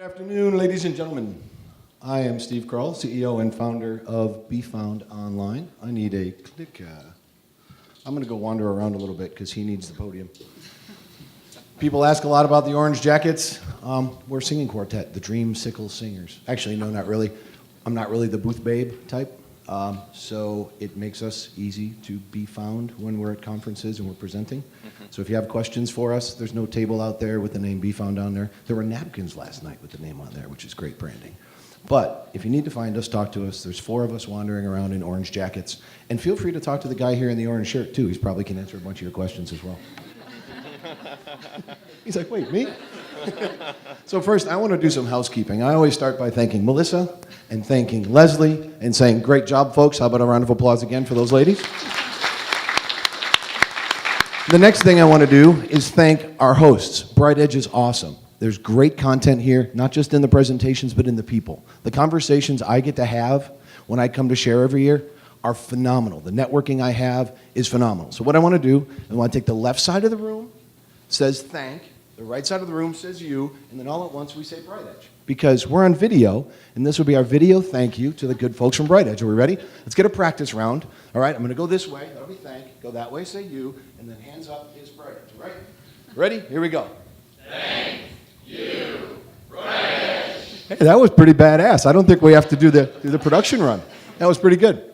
Good afternoon, ladies and gentlemen. I am Steve Kroll, CEO and founder of Be Found Online. I need a clicker. I'm going to go wander around a little bit because he needs the podium. People ask a lot about the Orange Jackets. We're a singing quartet, the Dreamsicle Singers. Actually, no, not really. I'm not really the booth babe type. So it makes us easy to be found when we're at conferences and we're presenting. So if you have questions for us, there's no table out there with the name Be Found on there. There were napkins last night with the name on there, which is great branding. But if you need to find us, talk to us. There's 4 of us wandering around in orange jackets. And feel free to talk to the guy here in the orange shirt, too. He's probably can answer a bunch of your questions as well. He's like, wait, me? So first, I want to do some housekeeping. I always start by thanking Melissa and thanking Leslie and saying, great job, folks. How about a round of applause again for those ladies? The next thing I want to do is thank our hosts. Bright Edge is awesome. There's great content here, not just in the presentations, but in the people. The conversations I get to have when I come to share every year are phenomenal. The networking I have is phenomenal. So what I want to do, I want to take the left side of the room, says thank, the right side of the room says you, and then all at once we say Bright Edge. Because we're on video, and this will be our video thank you to the good folks from Bright Edge. Are we ready? Let's get a practice round. All right, I'm going to go this way. That'll be thank. Go that way, say you, and then hands up is Bright Edge. All right? Ready? Here we go. Thank you, Bright Edge. Hey, that was pretty badass. I don't think we have to do the production run. That was pretty good.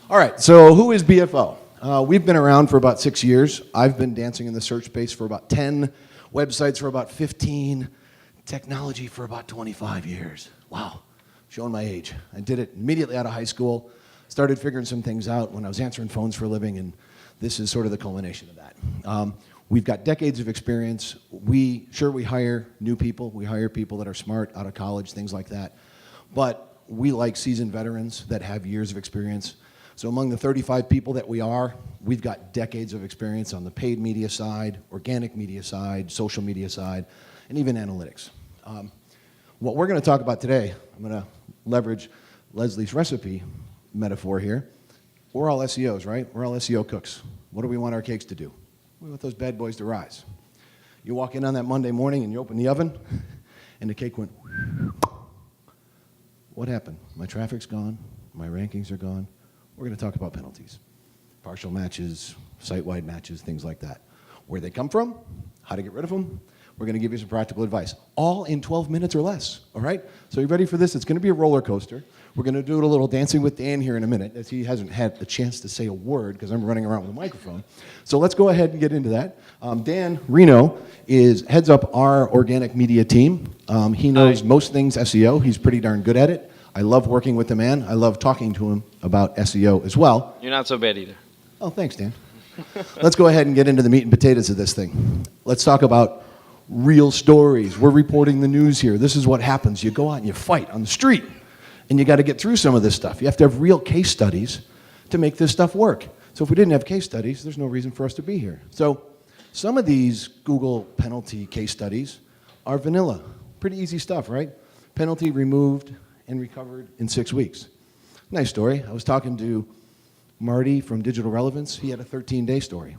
All right, so who is BFO? We've been around for about 6 years. I've been dancing in the search space for about 10, websites for about 15, technology for about 25 years. Wow, showing my age. I did it immediately out of high school, started figuring some things out when I was answering phones for a living, and this is sort of the culmination of that. We've got decades of experience. We hire new people. We hire people that are smart, out of college, things like that. But we like seasoned veterans that have years of experience. So among the 35 people that we are, we've got decades of experience on the paid media side, organic media side, social media side, and even analytics. What we're going to talk about today, I'm going to leverage Leslie's recipe metaphor here. We're all SEOs, right? We're all SEO cooks. What do we want our cakes to do? We want those bad boys to rise. You walk in on that Monday morning and you open the oven, and the cake went, what happened? My traffic's gone, my rankings are gone. We're going to talk about penalties, partial matches, site-wide matches, things like that. Where they come from, how to get rid of them. We're going to give you some practical advice, all in 12 minutes or less, all right? So you ready for this? It's going to be a roller coaster. We're going to do a little dancing with Dan here in a minute, as he hasn't had the chance to say a word because I'm running around with a microphone. So let's go ahead and get into that. Dan Reno heads up our organic media team. He knows most things SEO. He's pretty darn good at it. I love working with the man. I love talking to him about SEO as well. You're not so bad either. Oh, thanks, Dan. Let's go ahead and get into the meat and potatoes of this thing. Let's talk about real stories. We're reporting the news here. This is what happens. You go out and you fight on the street, and you got to get through some of this stuff. You have to have real case studies to make this stuff work. So if we didn't have case studies, there's no reason for us to be here. So some of these Google penalty case studies are vanilla. Pretty easy stuff, right? Penalty removed and recovered in 6 weeks. Nice story. I was talking to Marty from Digital Relevance. He had a 13-day story.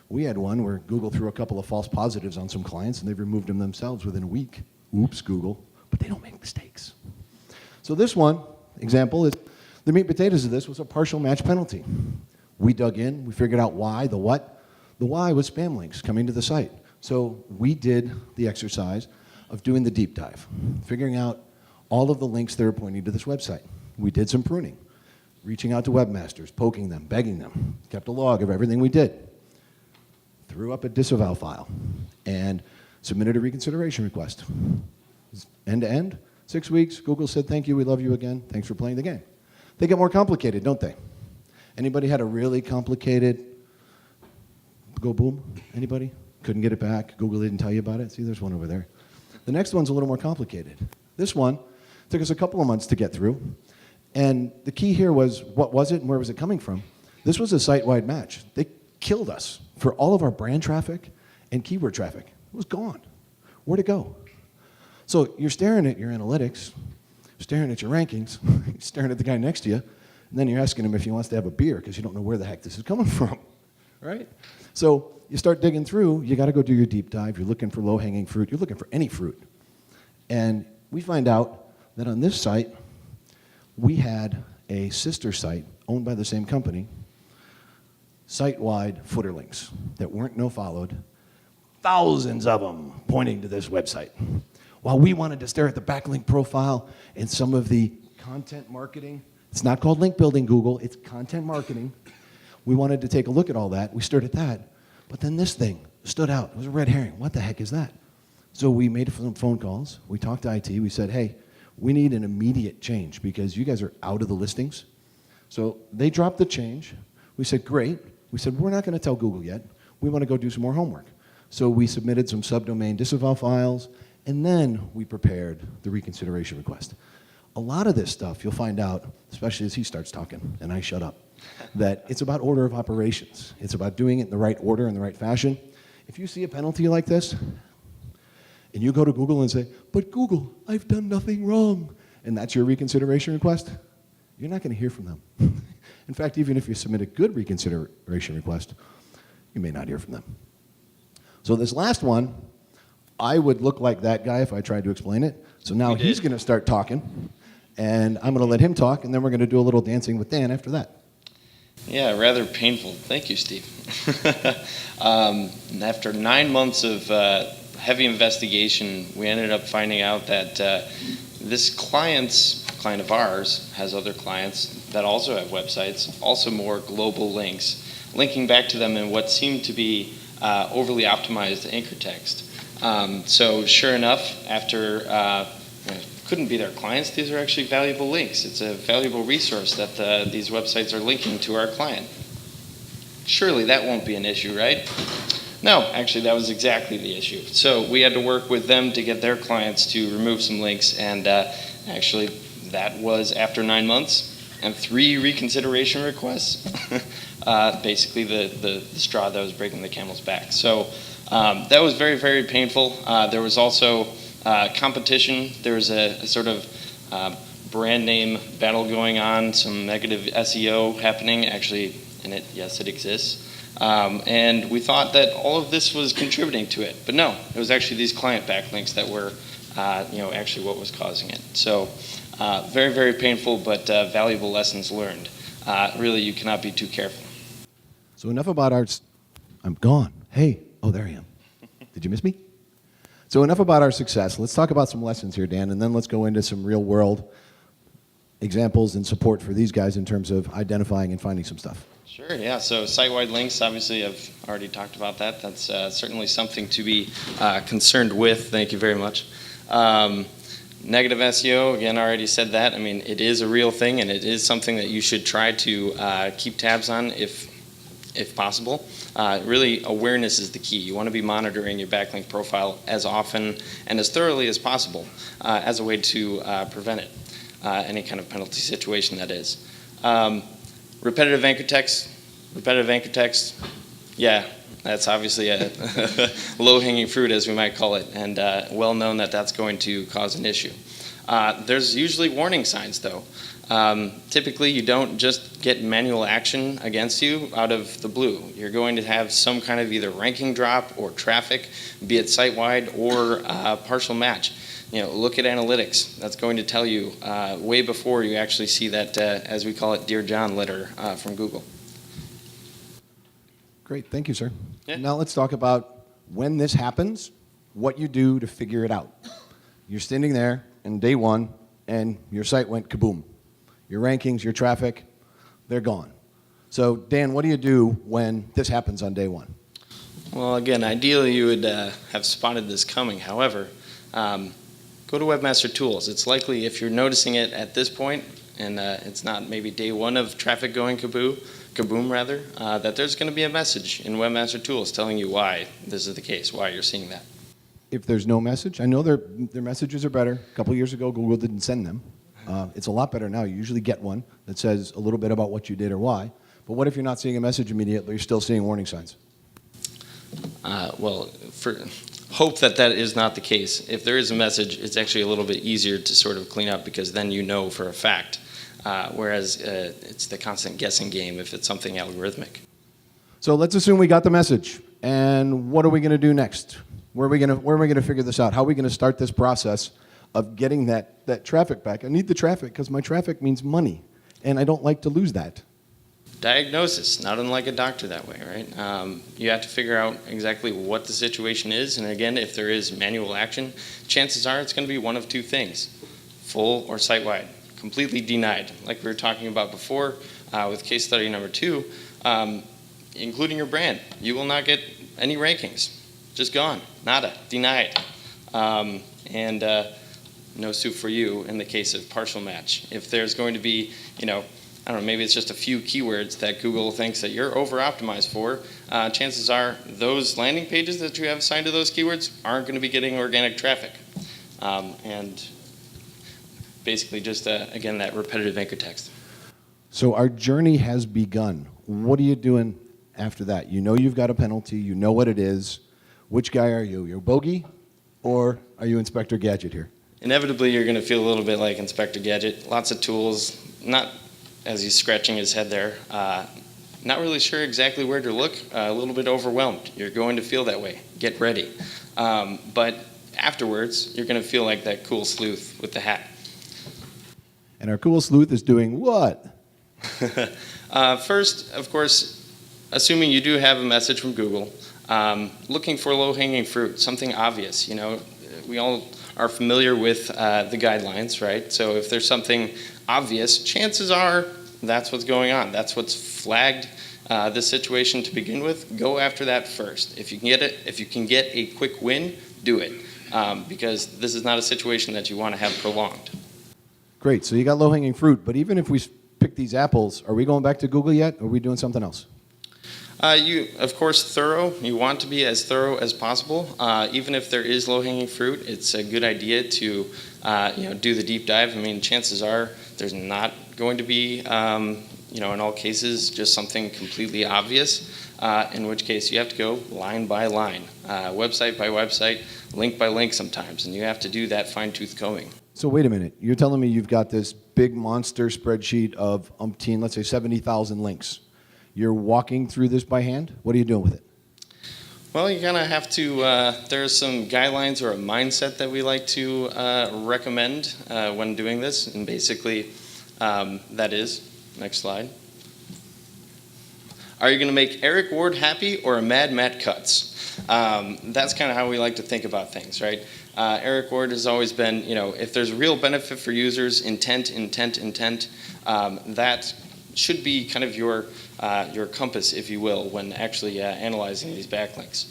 We had one where Google threw a couple of false positives on some clients, and they've removed them themselves within a week. Oops, Google. But they don't make mistakes. So this one, example, is the meat and potatoes of this was a partial match penalty. We dug in. We figured out why, the what. The why was spam links coming to the site. So we did the exercise of doing the deep dive, figuring out all of the links that are pointing to this website. We did some pruning, reaching out to webmasters, poking them, begging them, kept a log of everything we did, threw up a disavow file, and submitted a reconsideration request. End to end, 6 weeks. Google said, thank you, we love you again, thanks for playing the game. They get more complicated, don't they? Anybody had a really complicated go boom? Anybody? Couldn't get it back, Google didn't tell you about it? See, there's one over there. The next one's a little more complicated. This one took us a couple of months to get through. And the key here was, what was it and where was it coming from? This was a site-wide match. They killed us for all of our brand traffic and keyword traffic. It was gone. Where'd it go? So you're staring at your analytics, staring at your rankings, staring at the guy next to you, and then you're asking him if he wants to have a beer because you don't know where the heck this is coming from, right? So you start digging through, you got to go do your deep dive. You're looking for low-hanging fruit. You're looking for any fruit. And we find out that on this site, we had a sister site owned by the same company, site-wide footer links that weren't no-followed, thousands of them pointing to this website. While we wanted to stare at the backlink profile and some of the content marketing, it's not called link building, Google, it's content marketing. We wanted to take a look at all that. We stared at that, but then this thing stood out. It was a red herring. What the heck is that? So we made some phone calls. We talked to IT. We said, hey, we need an immediate change because you guys are out of the listings. So they dropped the change. We said, great. We said, we're not going to tell Google yet. We want to go do some more homework. So we submitted some subdomain disavow files, and then we prepared the reconsideration request. A lot of this stuff, you'll find out, especially as he starts talking, and I shut up, that it's about order of operations. It's about doing it in the right order and the right fashion. If you see a penalty like this, and you go to Google and say, but Google, I've done nothing wrong, and that's your reconsideration request, you're not going to hear from them. In fact, even if you submit a good reconsideration request, you may not hear from them. So this last one, I would look like that guy if I tried to explain it. So now he's going to start talking, and I'm going to let him talk, and then we're going to do a little dancing with Dan after that. Yeah, rather painful. Thank you, Steve. After 9 months of heavy investigation, we ended up finding out that this client of ours has other clients that also have websites, also more global links, linking back to them in what seemed to be overly optimized anchor text. So sure enough, after couldn't be their clients, these are actually valuable links. It's a valuable resource that these websites are linking to our client. Surely that won't be an issue, right? No, actually that was exactly the issue. So we had to work with them to get their clients to remove some links, and actually that was after 9 months and 3 reconsideration requests. Basically the straw that was breaking the camel's back. So that was very, very painful. There was also competition. There was a sort of brand name battle going on, some negative SEO happening. Actually, yes, it exists. And we thought that all of this was contributing to it, but no, it was actually these client backlinks that were, actually what was causing it. So, very, very painful, but valuable lessons learned. Really, you cannot be too careful. So enough about I'm gone. Hey, oh, there I am. Did you miss me? So enough about our success. Let's talk about some lessons here, Dan, and then let's go into some real-world examples and support for these guys in terms of identifying and finding some stuff. Sure, yeah. So site-wide links, obviously I've already talked about that. That's certainly something to be concerned with. Thank you very much. Negative SEO, again, I already said that. I mean, it is a real thing, and it is something that you should try to keep tabs on if possible. Really, awareness is the key. You want to be monitoring your backlink profile as often and as thoroughly as possible as a way to prevent it, any kind of penalty situation that is. Repetitive anchor text, yeah, that's obviously a low-hanging fruit, as we might call it, and well known that that's going to cause an issue. There's usually warning signs, though. Typically, you don't just get manual action against you out of the blue. You're going to have some kind of either ranking drop or traffic, be it site-wide or partial match. Look at analytics. That's going to tell you way before you actually see that, as we call it, Dear John letter from Google. Great, thank you, sir. Yeah. Now let's talk about when this happens, what you do to figure it out. You're standing there in day one, and your site went kaboom. Your rankings, your traffic, they're gone. So, Dan, what do you do when this happens on day one? Well, again, ideally you would have spotted this coming. However, go to Webmaster Tools. It's likely, if you're noticing it at this point, and it's not maybe day one of traffic going kaboom rather, that there's going to be a message in Webmaster Tools telling you why this is the case, why you're seeing that. If there's no message, I know their messages are better. A couple years ago, Google didn't send them. It's a lot better now. You usually get one that says a little bit about what you did or why. But what if you're not seeing a message immediately, you're still seeing warning signs? Hope that is not the case. If there is a message, it's actually a little bit easier to sort of clean up because then you know for a fact. Whereas it's the constant guessing game if it's something algorithmic. So let's assume we got the message. And what are we going to do next? Where are we going to figure this out? How are we going to start this process of getting that traffic back. I need the traffic because my traffic means money, and I don't like to lose that. Diagnosis, not unlike a doctor that way, right? You have to figure out exactly what the situation is, and again, if there is manual action, chances are it's going to be one of two things: full or site-wide, completely denied. Like we were talking about before with case study number 2, including your brand, you will not get any rankings. Just gone, nada, denied. And no soup for you in the case of partial match. If there's going to be, I don't know, maybe it's just a few keywords that Google thinks that you're over-optimized for, chances are those landing pages that you have assigned to those keywords aren't going to be getting organic traffic. And basically just, again, that repetitive anchor text. So our journey has begun. What are you doing after that? You know you've got a penalty. You know what it is. Which guy are you? You're Bogey, or are you Inspector Gadget here? Inevitably, you're going to feel a little bit like Inspector Gadget. Lots of tools, not as he's scratching his head there. Not really sure exactly where to look, a little bit overwhelmed. You're going to feel that way. Get ready. But afterwards, you're going to feel like that cool sleuth with the hat. And our cool sleuth is doing what? First, of course, assuming you do have a message from Google, looking for low-hanging fruit, something obvious. We all are familiar with the guidelines, right? So if there's something obvious, chances are that's what's going on. That's what's flagged this situation to begin with. Go after that first. If you can get a quick win, do it, because this is not a situation that you want to have prolonged. Great. So you got low-hanging fruit, but even if we pick these apples, are we going back to Google yet, or are we doing something else? Of course, thorough. You want to be as thorough as possible. Even if there is low-hanging fruit, it's a good idea to do the deep dive. I mean, chances are there's not going to be, in all cases, just something completely obvious, in which case you have to go line by line, website by website, link by link sometimes, and you have to do that fine-tooth combing. So wait a minute. You're telling me you've got this big monster spreadsheet of umpteen, let's say 70,000 links. You're walking through this by hand? What are you doing with it? Well, you kind of have to, there's some guidelines or a mindset that we like to recommend when doing this. And basically, that is, next slide. Are you going to make Eric Ward happy or a Mad Matt Cutts? That's kind of how we like to think about things, right? Eric Ward has always been, if there's real benefit for users, intent, that should be kind of your compass, if you will, when actually analyzing these backlinks.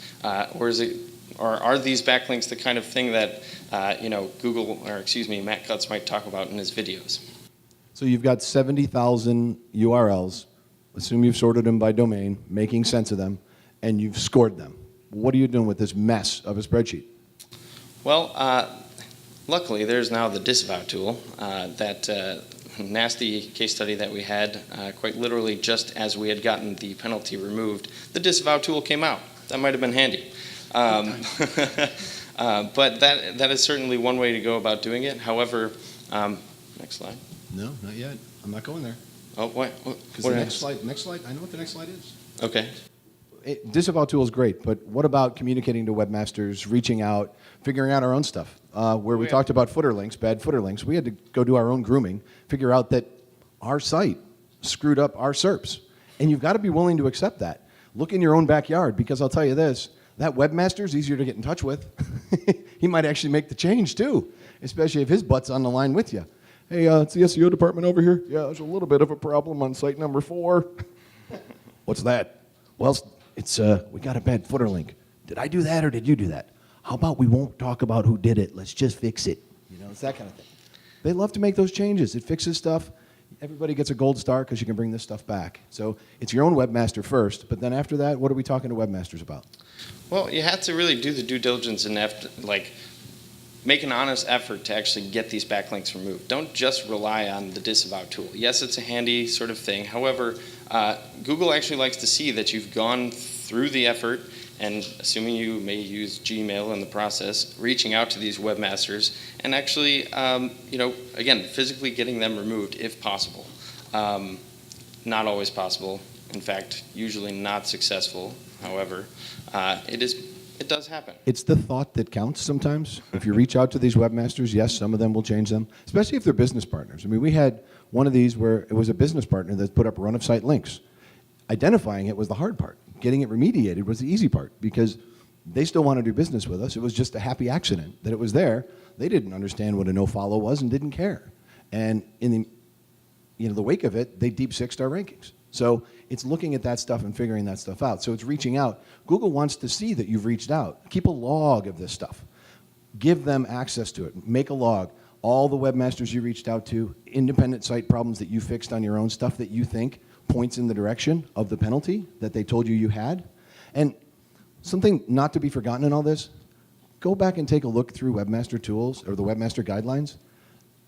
Or are these backlinks the kind of thing that Matt Cutts might talk about in his videos? So you've got 70,000 URLs. Assume you've sorted them by domain, making sense of them, and you've scored them. What are you doing with this mess of a spreadsheet? Well, luckily there's now the disavow tool, that nasty case study that we had, quite literally just as we had gotten the penalty removed, the disavow tool came out. That might have been handy. But that is certainly one way to go about doing it. However, next slide. No, not yet. I'm not going there. Oh, what? Because the next slide, I know what the next slide is. Okay. Disavow tool is great, but what about communicating to webmasters, reaching out, figuring out our own stuff? Where we talked about footer links, bad footer links, we had to go do our own grooming, figure out that our site screwed up our SERPs. And you've got to be willing to accept that. Look in your own backyard, because I'll tell you this, that webmaster is easier to get in touch with. He might actually make the change too, especially if his butt's on the line with you. Hey, it's the SEO department over here. Yeah, there's a little bit of a problem on site number 4. What's that? Well, it's we got a bad footer link. Did I do that or did you do that? How about we won't talk about who did it? Let's just fix it. It's that kind of thing. They love to make those changes. It fixes stuff. Everybody gets a gold star because you can bring this stuff back. So it's your own webmaster first, but then after that, what are we talking to webmasters about? Well, you have to really do the due diligence and make an honest effort to actually get these backlinks removed. Don't just rely on the disavow tool. Yes, it's a handy sort of thing. However, Google actually likes to see that you've gone through the effort, and assuming you may use Gmail in the process, reaching out to these webmasters and actually, again, physically getting them removed if possible. Not always possible. In fact, usually not successful. However, it is It does happen. It's the thought that counts sometimes. If you reach out to these webmasters, yes, some of them will change them, especially if they're business partners. I mean, we had one of these where it was a business partner that put up run-of-site links. Identifying it was the hard part. Getting it remediated was the easy part because they still want to do business with us. It was just a happy accident that it was there. They didn't understand what a no-follow was and didn't care. And in the wake of it, they deep sixed our rankings. So it's looking at that stuff and figuring that stuff out. So it's reaching out. Google wants to see that you've reached out. Keep a log of this stuff. Give them access to it. Make a log. All the webmasters you reached out to, independent site problems that you fixed on your own, stuff that you think points in the direction of the penalty that they told you you had. And something not to be forgotten in all this, go back and take a look through Webmaster Tools or the Webmaster Guidelines.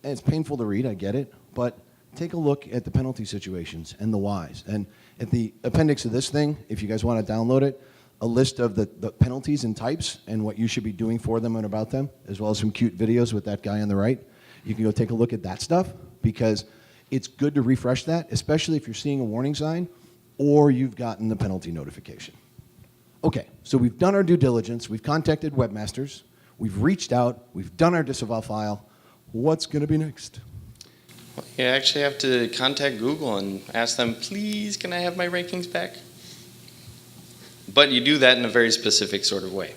And it's painful to read, I get it, but take a look at the penalty situations and the whys. And at the appendix of this thing, if you guys want to download it, a list of the penalties and types and what you should be doing for them and about them, as well as some cute videos with that guy on the right. You can go take a look at that stuff because it's good to refresh that, especially if you're seeing a warning sign or you've gotten the penalty notification. Okay, so we've done our due diligence, we've contacted webmasters, we've reached out, we've done our disavow file. What's going to be next? You actually have to contact Google and ask them, please, can I have my rankings back? But you do that in a very specific sort of way.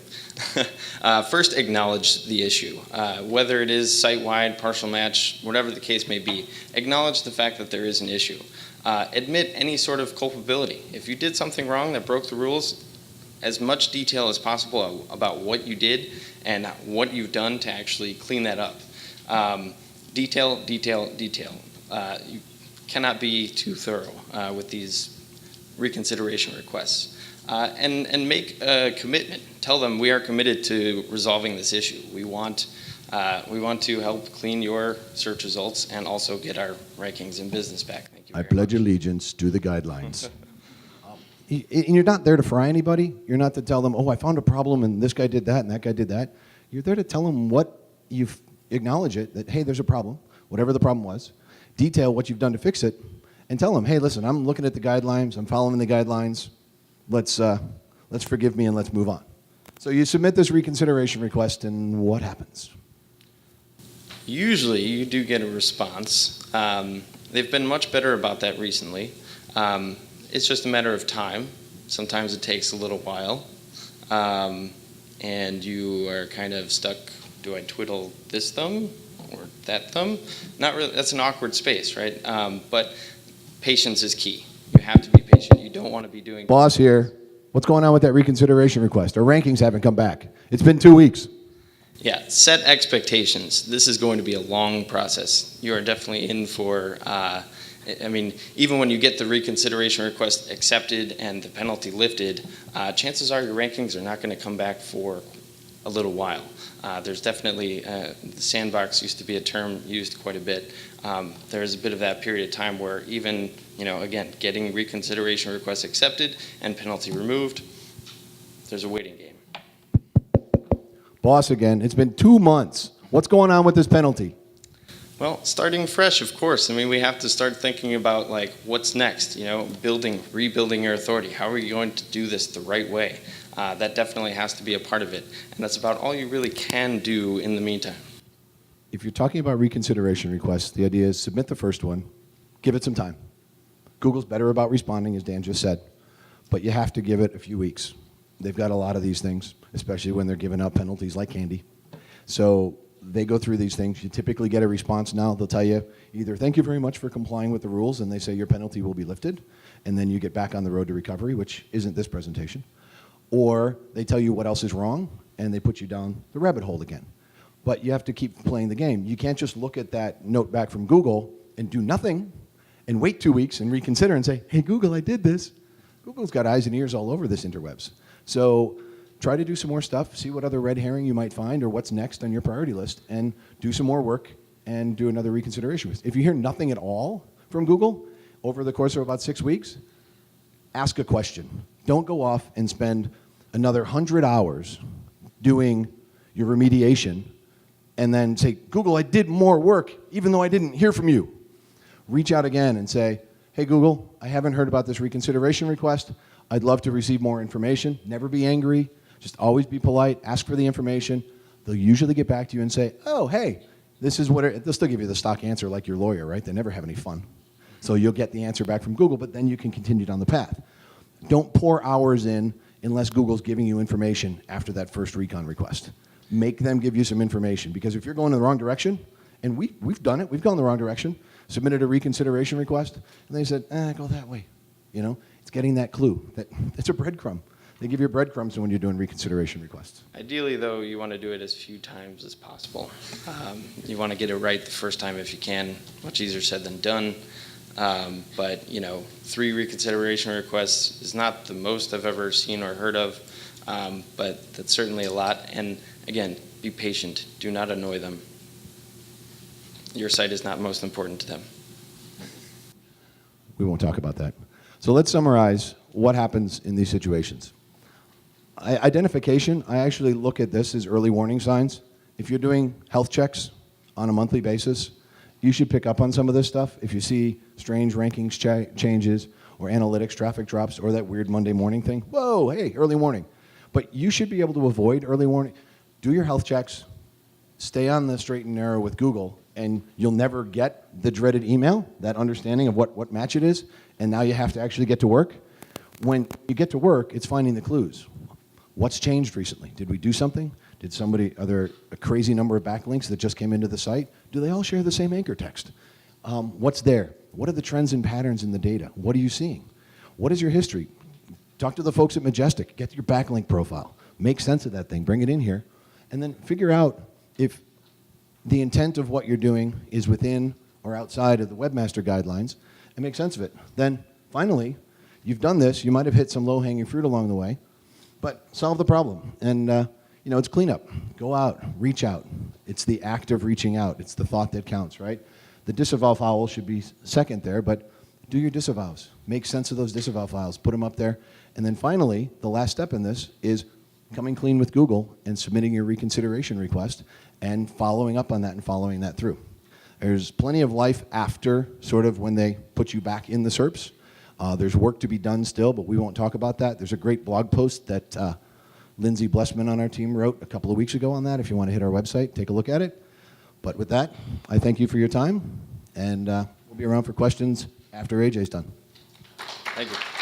First, acknowledge the issue. Whether it is site-wide, partial match, whatever the case may be, acknowledge the fact that there is an issue. Admit any sort of culpability. If you did something wrong that broke the rules, as much detail as possible about what you did and what you've done to actually clean that up. Detail, detail, detail. You cannot be too thorough with these reconsideration requests. And make a commitment. Tell them we are committed to resolving this issue. We want to help clean your search results and also get our rankings in business back. Thank you. I pledge allegiance to the guidelines. And you're not there to fry anybody. You're not to tell them, oh, I found a problem and this guy did that and that guy did that. You're there to tell them what you've acknowledge it, that, hey, there's a problem, whatever the problem was, detail what you've done to fix it, and tell them, hey, listen, I'm looking at the guidelines, I'm following the guidelines, let's forgive me and let's move on. So you submit this reconsideration request, and what happens? Usually you do get a response. They've been much better about that recently. It's just a matter of time. Sometimes it takes a little while, and you are kind of stuck. Do I twiddle this thumb or that thumb? Not really. That's an awkward space, right? But patience is key. You have to be patient. You don't want to be doing... Boss here. What's going on with that reconsideration request? Our rankings haven't come back. It's been 2 weeks. Yeah, set expectations. This is going to be a long process. You are definitely in for... even when you get the reconsideration request accepted and the penalty lifted, chances are your rankings are not going to come back for a little while. There's definitely, the sandbox used to be a term used quite a bit. There's a bit of that period of time where even, again, getting reconsideration requests accepted and penalty removed, there's a waiting game. Boss again, it's been 2 months. What's going on with this penalty? Well, starting fresh, of course. We have to start thinking about, what's next? Rebuilding your authority. How are you going to do this the right way? That definitely has to be a part of it. And that's about all you really can do in the meantime. If you're talking about reconsideration requests, the idea is submit the first one, give it some time. Google's better about responding, as Dan just said, but you have to give it a few weeks. They've got a lot of these things, especially when they're giving out penalties like candy. So they go through these things. You typically get a response now. They'll tell you either, thank you very much for complying with the rules, and they say your penalty will be lifted, and then you get back on the road to recovery, which isn't this presentation. Or they tell you what else is wrong, and they put you down the rabbit hole again. But you have to keep playing the game. You can't just look at that note back from Google and do nothing and wait 2 weeks and reconsider and say, hey, Google, I did this. Google's got eyes and ears all over this interwebs. So try to do some more stuff, see what other red herring you might find or what's next on your priority list, and do some more work and do another reconsideration. If you hear nothing at all from Google over the course of about 6 weeks, ask a question. Don't go off and spend another 100 hours doing your remediation and then say, Google, I did more work even though I didn't hear from you. Reach out again and say, hey, Google, I haven't heard about this reconsideration request. I'd love to receive more information. Never be angry. Just always be polite, ask for the information. They'll usually get back to you and say, oh, hey, this is what they'll still give you the stock answer like your lawyer, right? They never have any fun. So you'll get the answer back from Google, but then you can continue down the path. Don't pour hours in unless Google's giving you information after that first recon request. Make them give you some information, because if you're going in the wrong direction, and we've done it, we've gone the wrong direction, submitted a reconsideration request, and they said, go that way. It's getting that clue. It's a breadcrumb. They give you breadcrumbs when you're doing reconsideration requests. Ideally, though, you want to do it as few times as possible. You want to get it right the first time if you can. Much easier said than done. But 3 reconsideration requests is not the most I've ever seen or heard of, but that's certainly a lot. And again, be patient. Do not annoy them. Your site is not most important to them. We won't talk about that. So let's summarize what happens in these situations. Identification, I actually look at this as early warning signs. If you're doing health checks on a monthly basis, you should pick up on some of this stuff. If you see strange rankings changes or analytics traffic drops or that weird Monday morning thing, whoa, hey, early warning. But you should be able to avoid early warning. Do your health checks, stay on the straight and narrow with Google, and you'll never get the dreaded email, that understanding of what match it is, and now you have to actually get to work. When you get to work, it's finding the clues. What's changed recently? Did we do something? Are there a crazy number of backlinks that just came into the site? Do they all share the same anchor text? What's there? What are the trends and patterns in the data? What are you seeing? What is your history? Talk to the folks at Majestic. Get your backlink profile. Make sense of that thing. Bring it in here. And then figure out if the intent of what you're doing is within or outside of the webmaster guidelines, and make sense of it. Then, finally, you've done this. You might have hit some low-hanging fruit along the way, but solve the problem. And it's cleanup. Go out, reach out. It's the act of reaching out. It's the thought that counts, right? The disavow file should be second there, but do your disavows. Make sense of those disavow files. Put them up there. And then finally, the last step in this is coming clean with Google and submitting your reconsideration request and following up on that and following that through. There's plenty of life after sort of when they put you back in the SERPs. There's work to be done still, but we won't talk about that. There's a great blog post that Lindsay Blessman on our team wrote a couple of weeks ago on that. If you want to hit our website, take a look at it. But with that, I thank you for your time, and we'll be around for questions after AJ's done. Thank you.